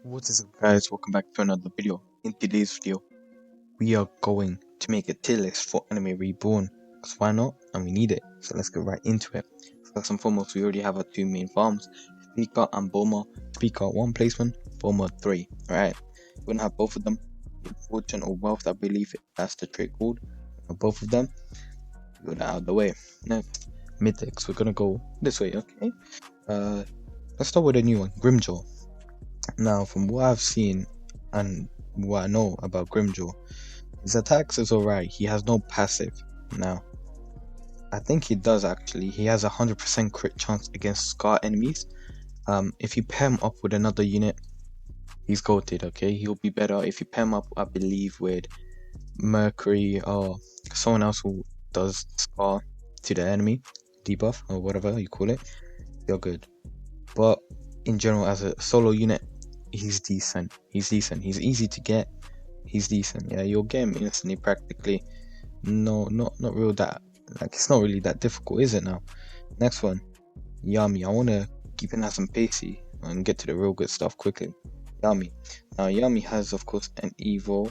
What is up, guys? Welcome back to another video. In today's video, we are going to make a tier list for anime Reborn. Because why not? And we need it. So let's get right into it. First and foremost, we already have our two main farms, Speaker and Boma. Speaker 1 placement, Boma 3. Alright, we're gonna have both of them. Fortune or wealth, I believe that's the trait called. Both of them. Get that out of the way. Next, Mythics. We're gonna go this way, okay? Let's start with a new one, Grimjaw. Now, from what I've seen and what I know about Grimjaw, his attacks is alright. He has no passive. Now, I think he does actually. He has a 100% crit chance against Scar enemies. If you pair him up with another unit, he's goated, okay? He'll be better if you pair him up, I believe, with Mercury or someone else who does Scar to the enemy, debuff, or whatever you call it. You're good. But in general, as a solo unit, he's decent. He's easy to get. He's decent. Yeah, you'll get him instantly practically. No, not real that, like, it's not really that difficult, is it now? Next one, Yami. I want to keep it nice and pacey and get to the real good stuff quickly. Yami. Now, Yami has, of course, an evo.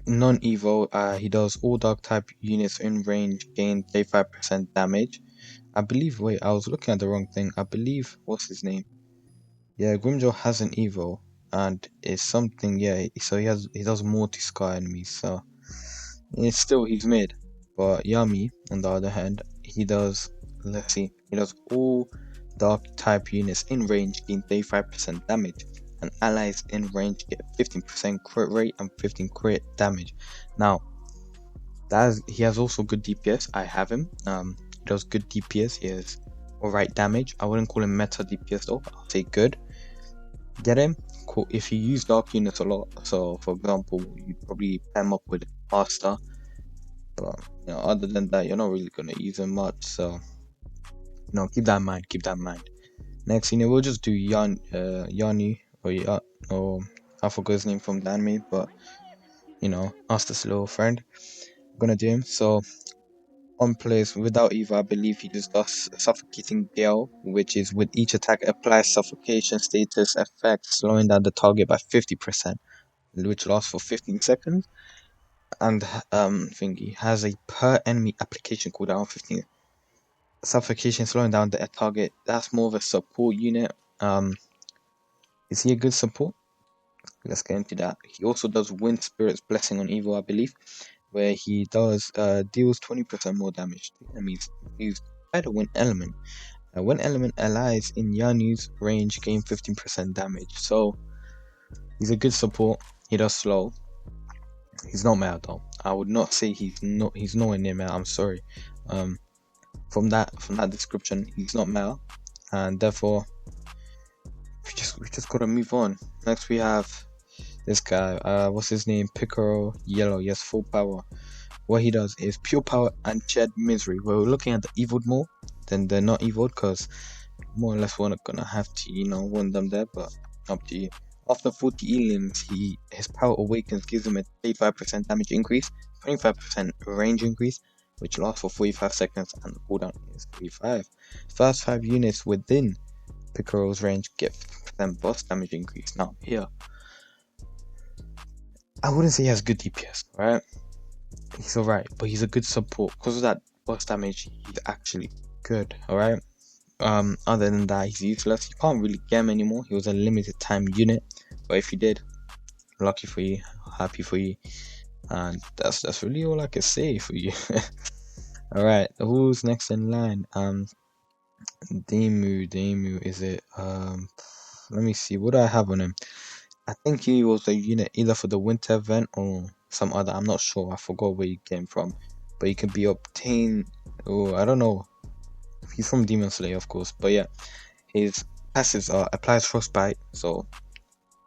Non-evo, he does all dark type units in range gain 35% damage. I believe, wait, I was looking at the wrong thing. I believe, what's his name? Yeah, Grimjaw has an evo, and it's something, yeah, so he does more to Scar enemies, so it's still, he's mid. But Yami, on the other hand, he does, let's see, he does all dark type units in range gain 35% damage, and allies in range get 15% crit rate and 15 crit damage. Now, he has also good DPS. I have him. He does good DPS. He has alright damage. I wouldn't call him meta DPS though. I'll say good. Get him. Cool. If you use dark units a lot, so for example, you probably pair him up with Master. But other than that, you're not really gonna use him much. So keep that in mind. Keep that in mind. Next, we'll just do Yanu or I forgot his name from the anime, but ask this little friend. I'm gonna do him. So on plays without Eva, I believe he just does Suffocating Gale, which is with each attack applies suffocation status effect, slowing down the target by 50%, which lasts for 15 seconds. And thingy has a per enemy application cooldown 15. Suffocation slowing down the target. That's more of a support unit. Is he a good support? Let's get into that. He also does Wind Spirit's Blessing on Evil, I believe, where he does deals 20% more damage to enemies used by the Wind Element. Wind Element allies in Yanu's range gain 15% damage. So he's a good support. He does slow. He's not meta though. I would not say he's nowhere near meta. I'm sorry. From that description, he's not meta, and therefore we just gotta move on. Next we have this guy, what's his name? Picaro Yellow. Yes, full power. What he does is pure power and shed misery. We're looking at the eviled more than the not eviled, because more or less we're not gonna have to want them there, but up to you. After 40 elims, his power awakens, gives him a 35% damage increase, 25% range increase, which lasts for 45 seconds, and the cooldown is 45. First 5 units within Picaro's range get 50% boss damage increase. Now here, I wouldn't say he has good DPS, right? He's alright, but he's a good support. Because of that boss damage, he's actually good, alright? Other than that, he's useless. You can't really get him anymore. He was a limited time unit, but if you did, lucky for you, happy for you, and that's really all I can say for you. Alright, who's next in line? Demu, is it? Let me see, what do I have on him? I think he was a unit either for the winter event or some other. I'm not sure. I forgot where he came from, but he can be obtained. Oh, I don't know. He's from Demon Slayer, of course. But yeah, his passives are applies frostbite. So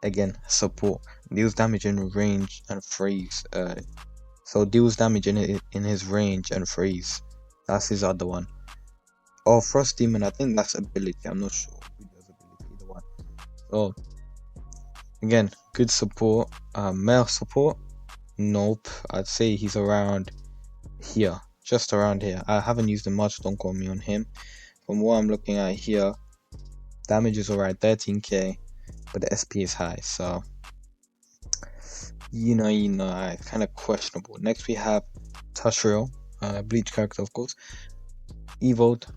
again, support, deals damage in range and freeze. So deals damage in his range and freeze. That's his other one. Or Frost Demon. I think that's ability. I'm not sure who does ability. Either one. So again, good support. Male support, nope. I'd say he's around here, just around here. I haven't used him much, don't quote me on him. From what I'm looking at here, damage is alright, 13k. but the SP is high, so it's kind of questionable. Next we have Tashriel, Bleach character, of course. Evolved.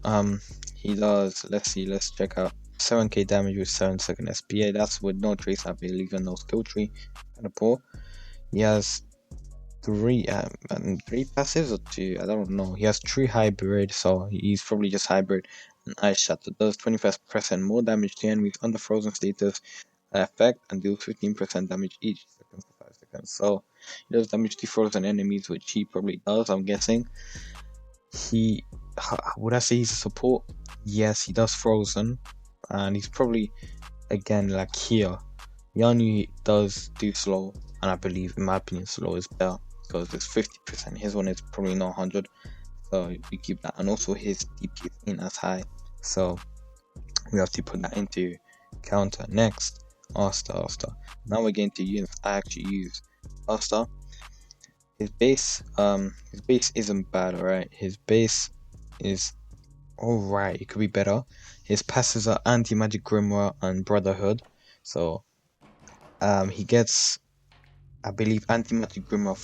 He does. Let's check out 7k damage with 7-second SPA. That's with no trace, I believe, and no skill tree. Kind of poor. He has three passives or two. I don't know. He has 3 hybrid, so he's probably just hybrid. And Ice Shatter does 25% more damage to enemies under frozen status effect and deals 15% damage each second for 5 seconds. So he does damage to frozen enemies, which he probably does, I'm guessing. He would I say he's a support? Yes, he does frozen, and he's probably again like here. Yanu does do slow, and I believe, in my opinion, slow is better because it's 50%. His one is probably not 100, so we keep that. And also his DP isn't as high, so we have to put that into counter. Next, Asta. Now we're getting to units I actually use. Asta. His base isn't bad, alright. His base is alright. It could be better. His passes are Anti-Magic Grimoire and Brotherhood. So he gets, I believe, Anti-Magic Grimoire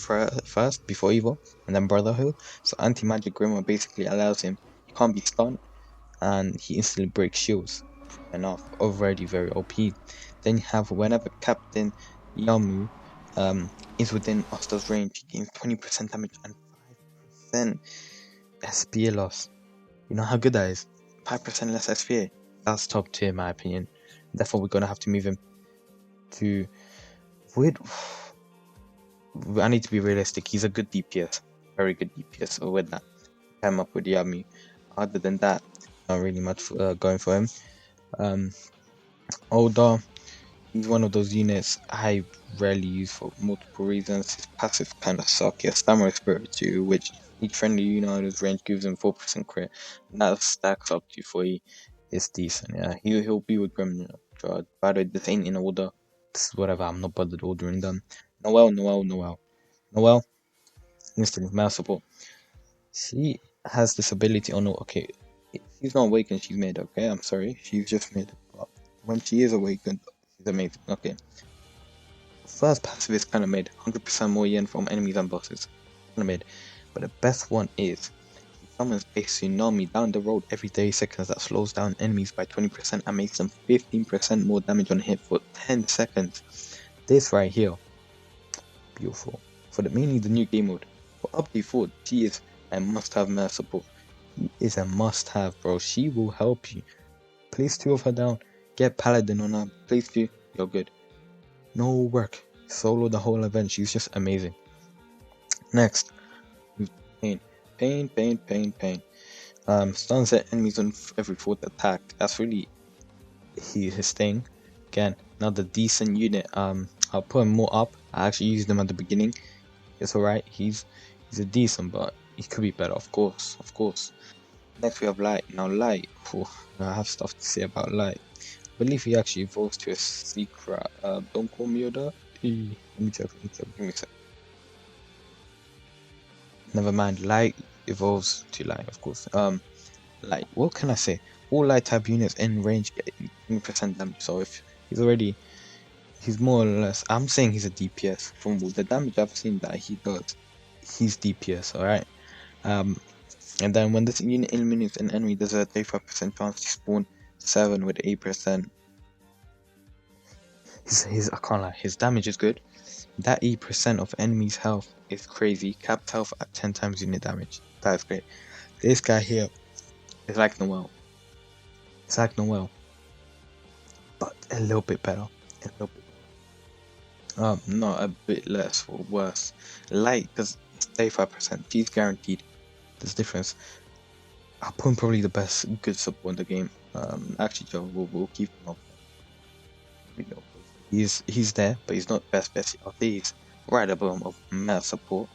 first before Evil, and then Brotherhood. So Anti-Magic Grimoire basically allows him, he can't be stunned, and he instantly breaks shields. Enough, already very OP. Then you have whenever Captain Yamu is within Asta's range, he gains 20% damage and 5% SPA loss. You know how good that is? 5% less SPA. That's top tier in my opinion. Therefore, we're gonna have to move him to. I need to be realistic. He's a good DPS, very good DPS. So with that, I'm up with Yami. Other than that, not really much going for him. Older. He's one of those units I rarely use for multiple reasons. His passive kind of suck. He has Samurai Spirit too, which each friendly unit on his range gives him 4% crit. And that stacks up to 40. It's decent, yeah. He'll be with Grim. By the way, this ain't in order. This is whatever. I'm not bothered ordering them. Noelle. Instantly mass support. She has this ability. Oh no, okay. She's not awakened. She's made. Okay, I'm sorry. She's just made. But when she is awakened, she's amazing. Okay. First passive is kind of made. 100% more yen from enemies and bosses. Kind of made. But the best one is he summons a tsunami down the road every 30 seconds that slows down enemies by 20% and makes them 15% more damage on hit for 10 seconds. This right here, beautiful. For mainly the new game mode. For update 4, she is a must-have mass support. He is a must-have, bro. She will help you. Place 2 of her down. Get Paladin on her. Place 2, you're good. No work. Solo the whole event. She's just amazing. Next, Pain. Stuns at enemies on every 4th attack. That's really his thing. Again, another decent unit. I'll put him more up. I actually used him at the beginning. It's alright. He's a decent, but he could be better, of course. Next we have Light. Now Light, I have stuff to say about Light. I believe he actually evolves to a secret. Don't call me Yoda. Let me check. Give me a sec. Never mind. Light evolves to Light, of course. Light. What can I say? All Light type units in range get 20% damage. So if he's more or less. I'm saying he's a DPS. From the damage I've seen that he does, he's DPS. All right. And then when this unit eliminates an enemy, there's a 35% chance to spawn 7 with 8%. I can't lie, his damage is good. That 8% of enemy's health is crazy. Capped health at 10 times unit damage. That is great. This guy here is like Noelle. But a little bit better. Not a bit less or worse. Light, because it's 35%. She's guaranteed. There's a difference. I'll put him probably the best good support in the game. Actually, Joe, we'll keep him up. He's there, but he's not best. I think he's right above him of mass support,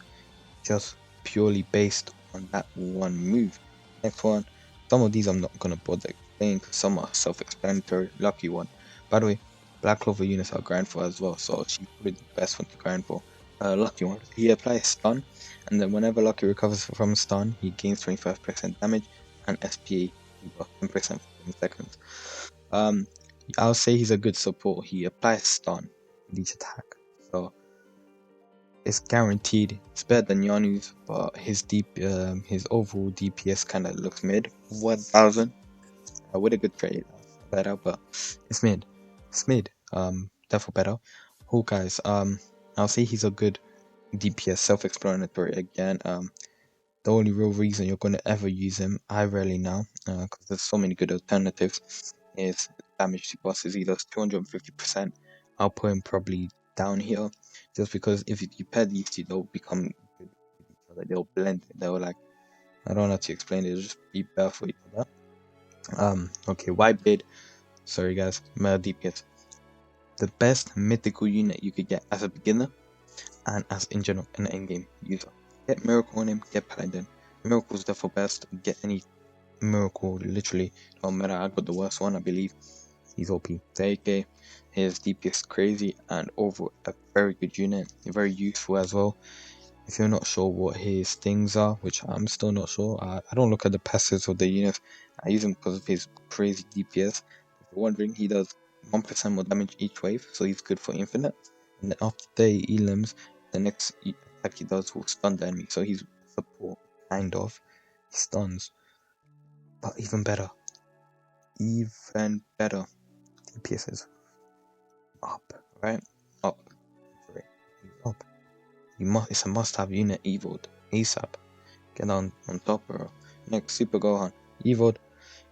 just purely based on that one move. Next one, some of these I'm not gonna bother explaining because some are self-explanatory. Lucky one. By the way, Black Clover units are grind for as well, so she's probably the best one to grind for. Lucky one. He applies stun, and then whenever Lucky recovers from stun, he gains 25% damage and SPA 10% for 10 seconds. I'll say he's a good support. He applies stun with each attack, so it's guaranteed. It's better than Yanu's, but his overall DPS kind of looks mid. 1,000 with a good trade, better, but it's mid. It's mid. Therefore better. Hawkeyes. I'll say he's a good DPS, self-explanatory again. The only real reason you're gonna ever use him, I rarely now, because there's so many good alternatives, is damage to bosses. He does 250%. I'll put him probably down here, just because if you pair these two, they'll become good with each other. They'll blend. They'll like, I don't know how to explain it. They'll just be better for each other. Okay, white blade. Sorry guys, my DPS. The best mythical unit you could get as a beginner and as in general an endgame user. Get Miracle on him, get Paladin. Miracle's therefore best. Get any Miracle, literally. No matter, I got the worst one, I believe. He's OP. The AK, his DPS crazy, and overall a very good unit. Very useful as well. If you're not sure what his things are, which I'm still not sure, I don't look at the passives of the units. I use him because of his crazy DPS. If you're wondering, he does 1% more damage each wave, so he's good for infinite. And then after they elims, the next attack he does will stun the enemy, so he's support, kind of. He stuns. But even better. DPS is up, right? Up. Sorry. Up. It's a must-have unit, evolved ASAP. Get on top, bro. Next, Super Gohan. Evolved.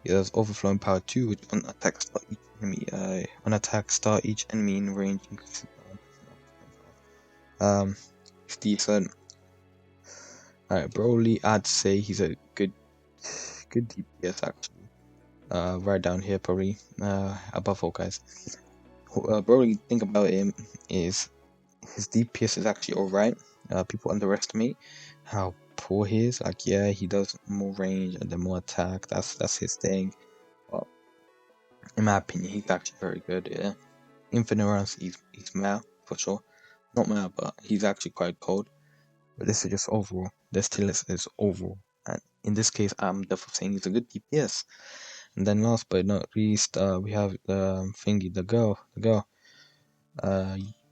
He does overflowing power 2, which on attack start each enemy in range increases by 1%. It's decent. Alright, Broly, I'd say he's a good DPS actually. Right down here probably. Above all guys. Broly, think about him is his DPS is actually alright. People underestimate how poor he is. Like, yeah, he does more range and then more attack. That's his thing. But in my opinion, he's actually very good. Yeah, infinite rounds, he's mad for sure. Not mad, but he's actually quite cold. But this is just overall. This Tierlist is overall, and in this case, I'm definitely saying he's a good DPS. And then last but not least, we have the thingy, the girl.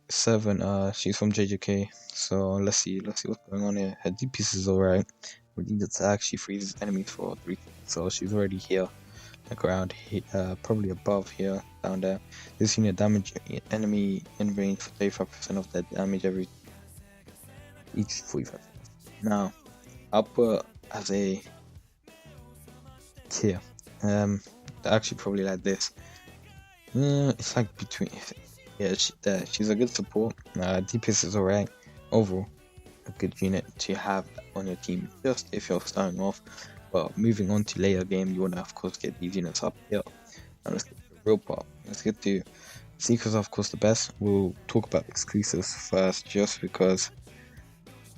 7, she's from JJK, so let's see what's going on here. Her DPS is alright. We need to actually freeze enemies for 3, so she's already here, like around here, probably above here, down there. This unit damage enemy in range for 35% of their damage each 45. Now, I'll put as a tier. Actually probably like this. It's like between. Yeah, she's a good support. DPS is alright. Overall, a good unit to have on your team, just if you're starting off. But moving on to later game, you wanna of course get these units up here. Now let's get to the real part. Let's get to Seekers, of course, the best. We'll talk about exclusives first, just because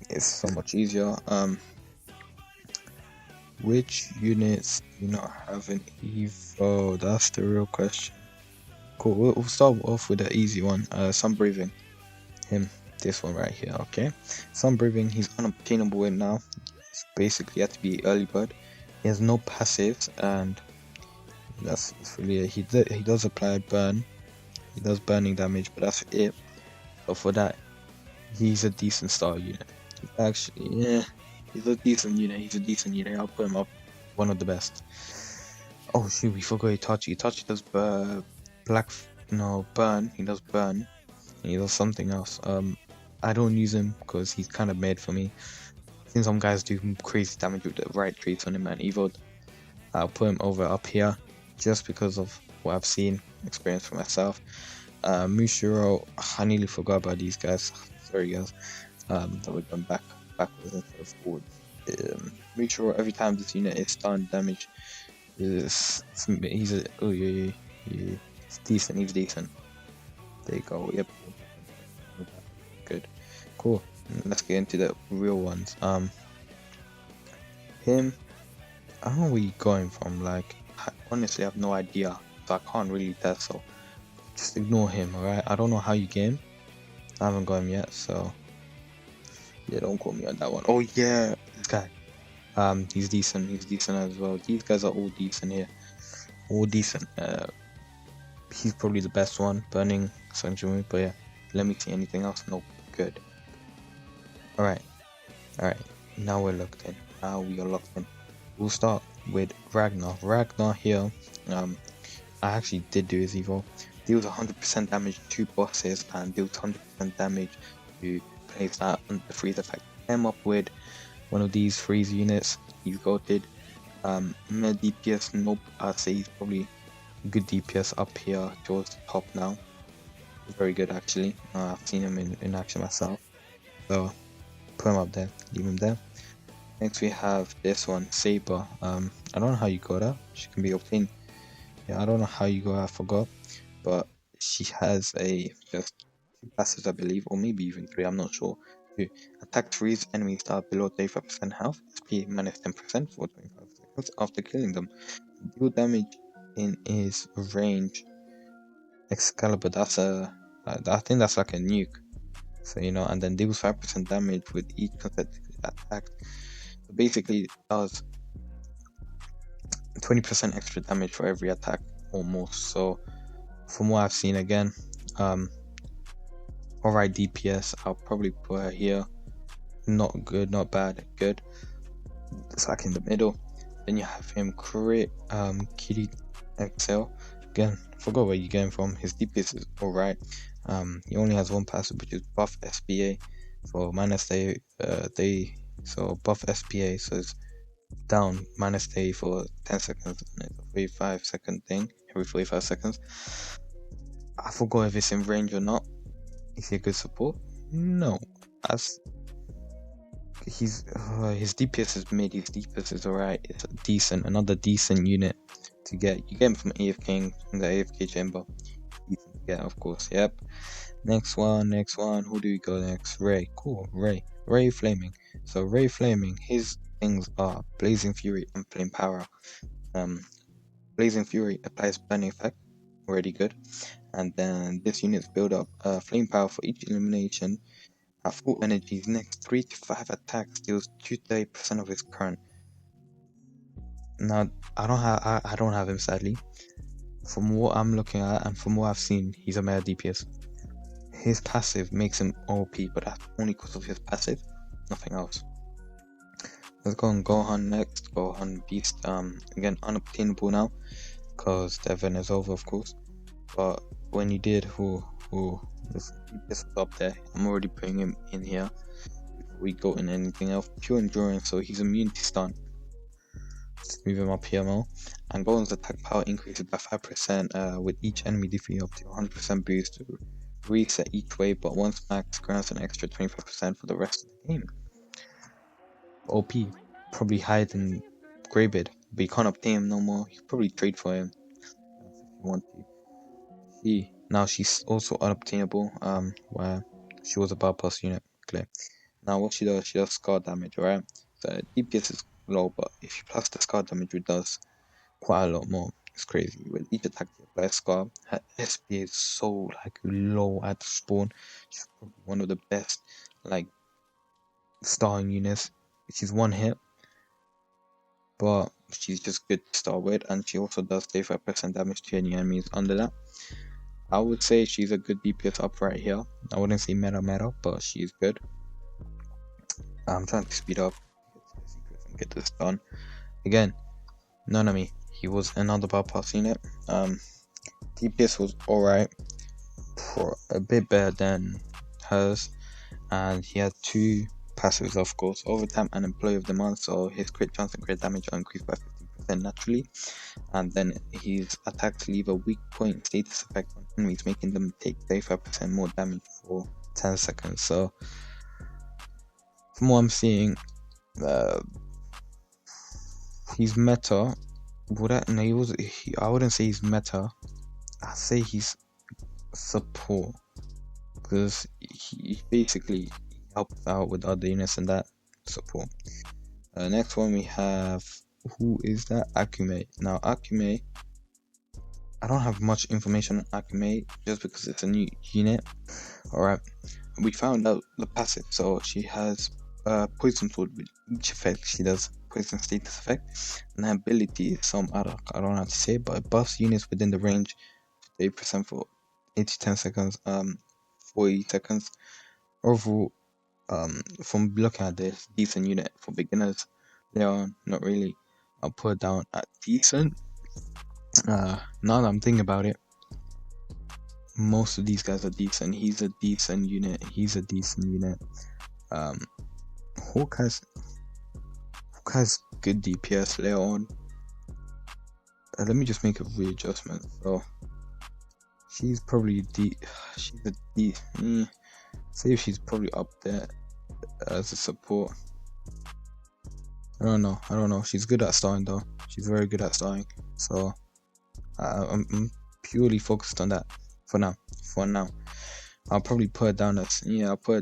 it's so much easier. Which units do not have an evo? That's the real question. Cool, we'll start off with the easy one. Sun Breathing. This one right here, okay? Sun Breathing, he's unobtainable in now. It's basically had to be early bird. He has no passives, and that's really it. He does apply burn. He does burning damage, but that's it. But for that, he's a decent star unit. Actually, yeah, he's a decent unit. I'll put him up one of the best. Oh shoot, we forgot Itachi. Itachi does burn. He does burn. And he does something else. I don't use him because he's kind of made for me. Since some guys do crazy damage with the right traits on him and Evo, I'll put him over up here just because of what I've seen, experience for myself. Mushiro, I nearly forgot about these guys. Sorry guys. That we're going backwards instead of forwards. Mushiro, every time this unit is stunned, damage is He's decent. There you go. Yep. Good. Cool. Let's get into the real ones. Him. I don't know where you're going from. Like, I honestly have no idea, so I can't really tell. So just ignore him. Alright. I don't know how you game. I haven't got him yet, so yeah, don't call me on that one. Oh yeah, this guy. He's decent. He's decent as well. These guys are all decent here. All decent. he's probably the best one, burning Sanjumi. But yeah, let me see anything else. Nope, good. Alright, alright, now we're locked in. Now we are locked in. We'll start with Ragnar. Ragnar here, I actually did do his evo. Deals 100% damage to bosses and deals 100% damage to plays that on the freeze effect. Came up with one of these freeze units. He's goated. Med DPS, nope, I'd say he's probably good DPS up here towards the top now. Very good actually. I've seen him in action myself. So put him up there, leave him there. Next we have this one, Saber. I don't know how you got her. She can be obtained. Yeah, I don't know how you got her, I forgot. But she has just 2 passives, I believe, or maybe even 3, I'm not sure. To attack freeze enemies that are below 35% health, SP minus 10% for 25 seconds after killing them. Deal damage in his range. Excalibur, that's I think that's like a nuke. So and then deals 5% damage with each consecutive attack. So basically it does 20% extra damage for every attack almost. So from what I've seen, again, alright DPS. I'll probably put her here. Not good, not bad, good. It's like in the middle. Then you have him crit Kitty Excel. Again, forgot where you're going from. His DPS is alright. He only has 1 passive, which is buff SPA for minus day so buff SPA, so it's down minus day for 10 seconds and it's a 45-second thing every 45 seconds. I forgot if it's in range or not. Is he a good support? No, as his DPS is mid, his DPS is alright. It's another decent unit to get. You get him from AFK in the AFK chamber. Decent to get, of course. Yep. Next one. Who do we go next? Ray. Cool. Ray Flaming. So Ray Flaming, his things are Blazing Fury and Flame Power. Blazing Fury applies burning effect, already good. And then this unit's build up Flame Power for each elimination. At full energy, his next 3 to 5 attacks deals 230% of his current. Now, I don't have him sadly. From what I'm looking at and from what I've seen, he's a mega DPS. His passive makes him OP, but that's only because of his passive, nothing else. Let's go on Gohan next. Gohan Beast. Again, unobtainable now because the event is over, of course. But when you did, this was up there. I'm already putting him in here before we go in anything else. Pure endurance, so he's immune to stun. Let's move him up here more. And Gohan's attack power increases by 5% with each enemy defeat up to 100% boost to reset each wave, but once max grants an extra 25% for the rest of the game. OP, probably higher than Greybird, but you can't obtain him no more. You can probably trade for him if you want to. Now she's also unobtainable, where she was a bypass unit, clear. Now what she does scar damage, alright? So DPS is low, but if you plus the scar damage, it does quite a lot more. It's crazy. With each attack you apply scar, her SP is so low at spawn. She's probably one of the best starring units. She's one hit, but she's just good to start with, and she also does 35% damage to any enemies under that. I would say she's a good DPS up right here. I wouldn't say meta, but she's good. I'm trying to speed up and get this done. Again, Nanami, he was another bypass unit. DPS was alright, a bit better than hers, and he had 2 passives, of course, overtime and employee of the month, so his crit chance and crit damage are increased by 15% naturally, and then his attacks leave a weak point status effect on enemies, making them take 35% more damage for 10 seconds. So from what I'm seeing, he's meta. I wouldn't say he's meta. I'd say he's support, because he basically helps out with other units and that support. Next one we have, who is that? Akume. Now Akume, I don't have much information on Akume just because it's a new unit. Alright, we found out the passive. So she has poison sword with each effect she does poison status effect, and her ability is some I don't know how to say, but it buffs units within the range 8% for 8 to 10 seconds, 40 seconds. Overall, from looking at this, decent unit for beginners. They are not really. I'll put it down at decent. Now that I'm thinking about it, most of these guys are decent. He's a decent unit. He's a decent unit. Um, Hawkeye's good DPS later on. Let me just make a readjustment. So she's probably she's a D. Say she's probably up there as a support. I don't know. She's good at starting though. She's very good at starting. So I'm purely focused on that for now. I'll probably put it down as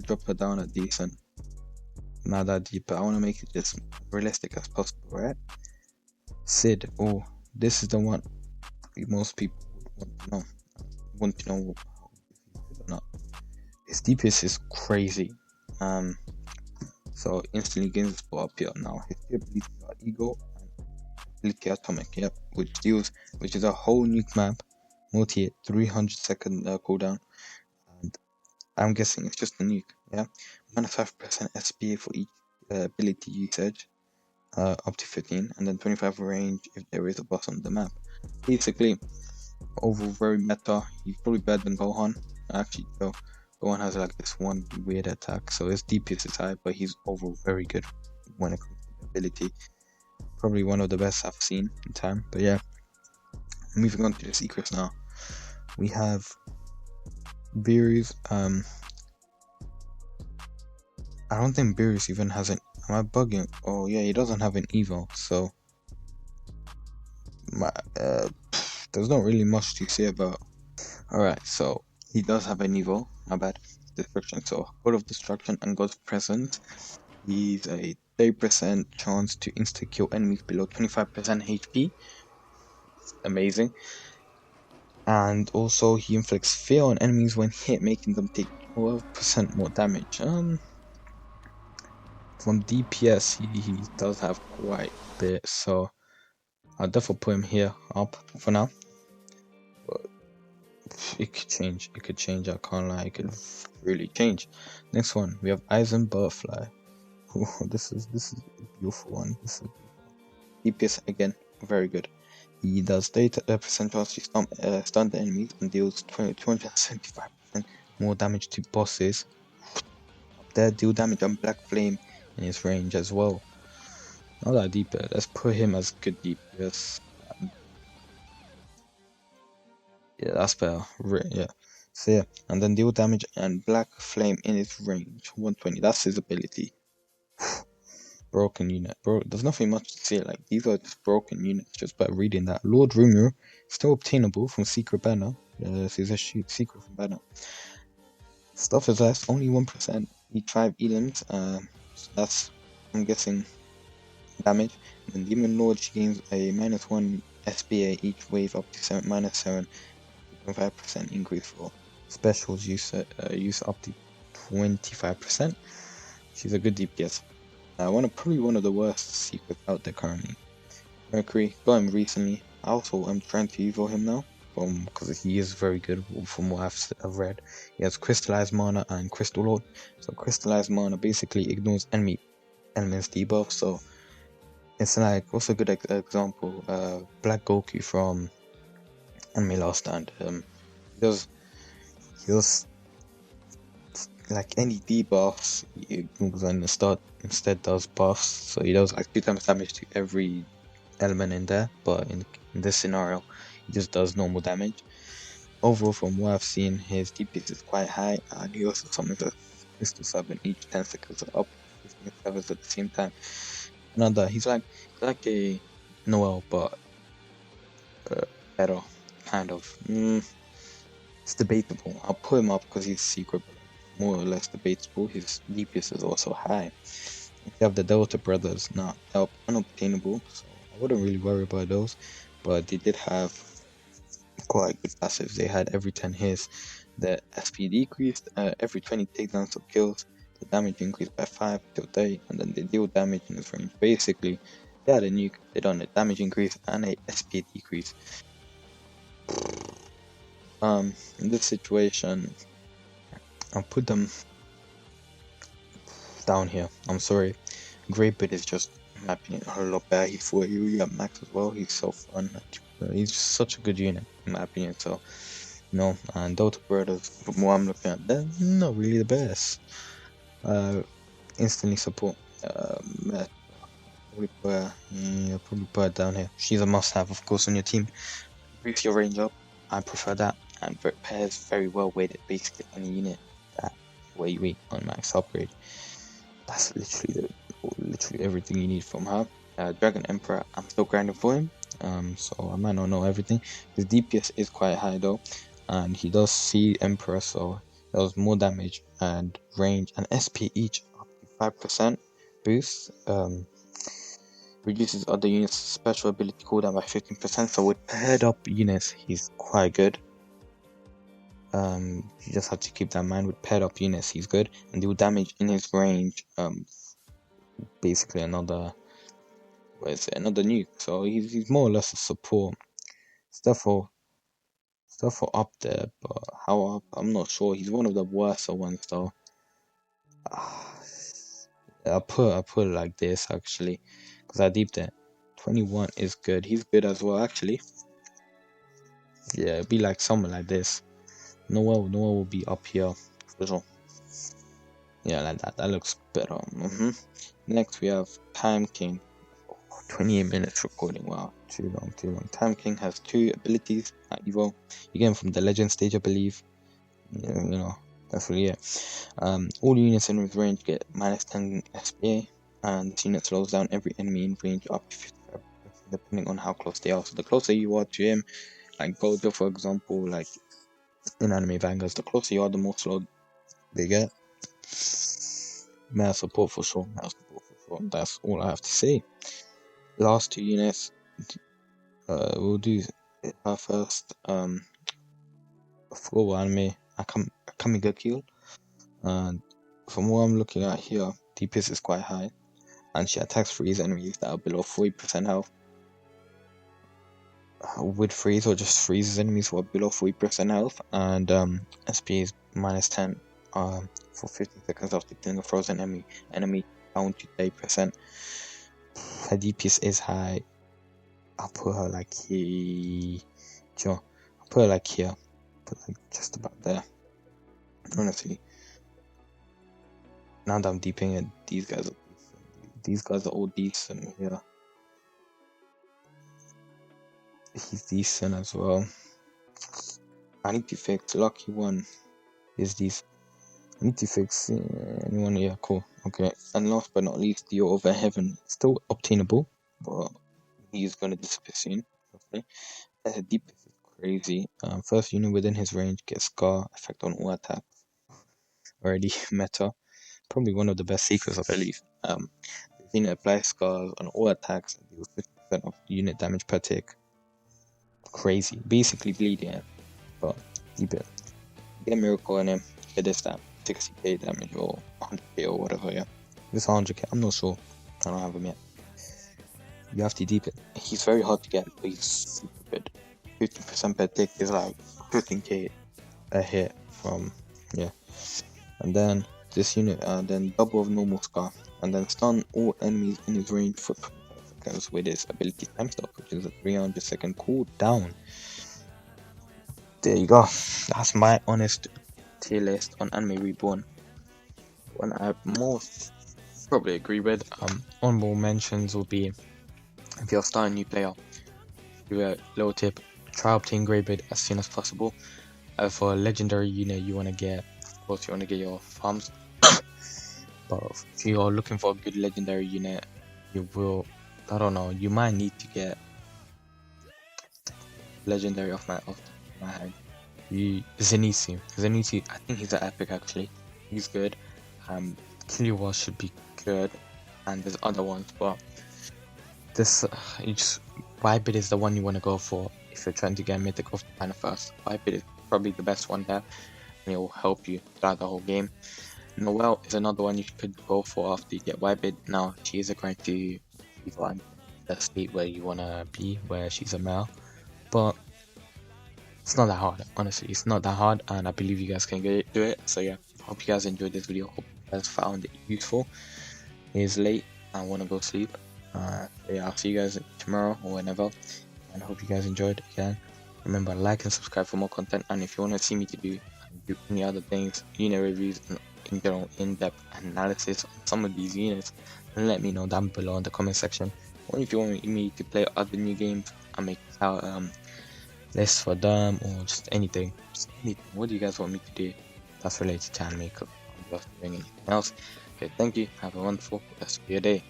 drop her down at decent. Not that deep, but I want to make it just realistic as possible, right? Sid. Oh, this is the one most people want to know or not. His DPS is crazy. So instantly gains the spot up here. Now his abilities are ego and ability atomic, which is a whole nuke map, multi 300-second cooldown, and I'm guessing it's just a nuke, yeah. -5% SPA for each ability usage, up to 15, and then 25 range if there is a boss on the map. Basically, overall very meta. He's probably better than Gohan. Actually, though, Gohan has like this one weird attack, so his DPS is high, but he's overall very good when it comes to ability. Probably one of the best I've seen in time. But yeah, moving on to the secrets now. We have Beerus. I don't think Beerus even has an. Am I bugging? Oh yeah, he doesn't have an evo, so there's not really much to say about. Alright, so he does have an evo. My bad. Destruction. So God of Destruction and God's Presence. He's a 30% chance to insta kill enemies below 25% HP. Amazing. And also he inflicts fear on enemies when hit, making them take 12% more damage. From DPS he does have quite a bit, so I'll definitely put him here up for now. But it could change. I can't lie. It could really change. Next one, we have Eisen Butterfly. Ooh, this is a beautiful one. This is DPS again, very good. He does 30% chance to stun the enemies and deals 275% more damage to bosses. Up there, deal damage on Black Flame in his range as well. Not that deep. Let's put him as good DPS. Yeah, that's better. Yeah. So yeah, and then deal damage and Black Flame in his range. 120. That's his ability. Broken unit. Bro, there's nothing much to say. Like, these are just broken units just by reading that. Lord Rumor, still obtainable from Secret Banner. Here's a secret from Banner. Stuff is less, only 1%. Each 5 elims. So that's, I'm guessing, damage. And then Demon Lord, she gains a -1 SPA each wave up to -7, 2.5% increase for specials use up to 25%. She's a good DPS. Probably one of the worst secrets out there currently. Mercury, got him recently. I also am trying to evo him now, because he is very good from what I've read. He has Crystallized Mana and Crystal Lord. So Crystallized Mana basically ignores elements debuff. So it's like, what's a good example? Black Goku from Anime Last Stand. He does like any debuffs, he moves on the start, instead does buffs, so he does like 2 times damage to every element in there, but in this scenario he just does normal damage. Overall, from what I've seen, his DPS is quite high, and he also summons a Crystal 7 each 10 seconds up 15 servers at the same time. Another, he's like a Noel, but better, kind of. It's debatable. I'll put him up because he's secret, more or less debatable. His DPS is also high. You have the Delta Brothers, now they're unobtainable, so I wouldn't really worry about those, but they did have quite good passives. They had every 10 hits, the SP decreased, every 20 takedowns or kills, the damage increased by 5 till 30, and then they deal damage in this range. Basically, they had a nuke, they done a damage increase and a SP decrease. In this situation, I'll put them down here. I'm sorry. Great Bit is just, in my opinion, a lot better. He's for you. You got Max as well. He's so fun. He's just such a good unit, in my opinion. So, no. And Dota Brothers, from what I'm looking at, they're not really the best. Instantly support. Probably put her down here. She's a must-have, of course, on your team. Boost your range up. I prefer that, and pairs very well with basically any unit that way on max upgrade. That's literally everything you need from her. Dragon Emperor, I'm still grinding for him, so I might not know everything. His DPS is quite high though, and he does see Emperor, so he does more damage and range and SP each up to 5% boost. Reduces other units' special ability cooldown by 15%, so with paired up units, he's quite good. You just have to keep that in mind. With paired up units, he's good, and do damage in his range. Basically another nuke. So he's more or less a support. Stuff for up there, but how up? I'm not sure. He's one of the worst ones though. I put it like this actually, because I deeped it. 21 is good. He's good as well actually. Yeah, it'd be like someone like this. Noel will be up here for sure. Yeah, like that. That looks better. Next we have Time King. 28 minutes recording. Wow, too long. Time King has 2 abilities at Evo. You get them from the Legend stage, I believe. Yeah, you know, that's really it. All units in his range get -10 SPA, and this unit slows down every enemy in range up to 55%, depending on how close they are. So the closer you are to him, like Gojo for example, like in anime Vanguards, the closer you are, the more slow they get. Male support for sure. That's all I have to say. Last 2 units, we'll do her first. I forgot what anime. Akamigakil. And from what I'm looking at here, DPS is quite high, and she attacks freeze enemies that are below 40% health. With freeze, or just freezes enemies who are below 40% health, and SP is -10 for 15 seconds after killing a frozen enemy down to 30%. Her DPS is high. I'll put her like here. Sure, I'll put her like here. Put like just about there. Honestly, now that I'm deeping it, these guys are all decent here. He's decent as well. I need to fix Lucky One. Is this? I need to fix anyone. Yeah, cool. Okay. And last but not least, the Over Heaven, still obtainable, but he's gonna disappear soon. Okay. DPS is crazy. First unit within his range gets Scar effect on all attacks. Already meta. Probably one of the best secrets, I believe. The unit applies Scars on all attacks and deals 50% of unit damage per tick. Crazy. Basically bleeding it. But keep it. Get Miracle on him. Get this that 60k damage or 100k or whatever, yeah. This 100k, I'm not sure. I don't have him yet. You have to deep it. He's very hard to get, but he's super good. 15% per tick is like 15k a hit from, yeah. And then this unit, then double of normal Scar, and then stun all enemies in his range for 25 seconds with his ability Time Stop, which is a 300-second cooldown. There you go. That's my honest tier list on Anime Reborn. One I most probably agree with. Honorable mentions will be, if you're starting a new player, do a little tip: try obtain Grey Bid as soon as possible. For a legendary unit, you want to get, of course, you want to get your farms. But if you're looking for a good legendary unit, you will, I don't know, you might need to get legendary off my head. Zenitsu, I think he's an epic actually. He's good. Killua should be good, and there's other ones, but this Vibit is the one you want to go for if you're trying to get Mythic off the banner first. Vibit is probably the best one there, and it will help you throughout the whole game. Noelle is another one you could go for after you get Vibit. Now she is going to find the state where you want to be, where she's a male, but It's not that hard, honestly. It's not that hard, and I believe you guys can do it. So yeah, hope you guys enjoyed this video. Hope you guys found it useful. It is late. I want to go sleep. So yeah, I'll see you guys tomorrow or whenever. And I hope you guys enjoyed again. Remember, like and subscribe for more content. And if you want to see me to do any other things, unit reviews, and in general in-depth analysis on some of these units, then let me know down below in the comment section. Or if you want me to play other new games, I'll make out lists for them or just anything. Just anything. What do you guys want me to do that's related to anime? I'm just doing anything else. Okay, thank you. Have a wonderful rest of your day.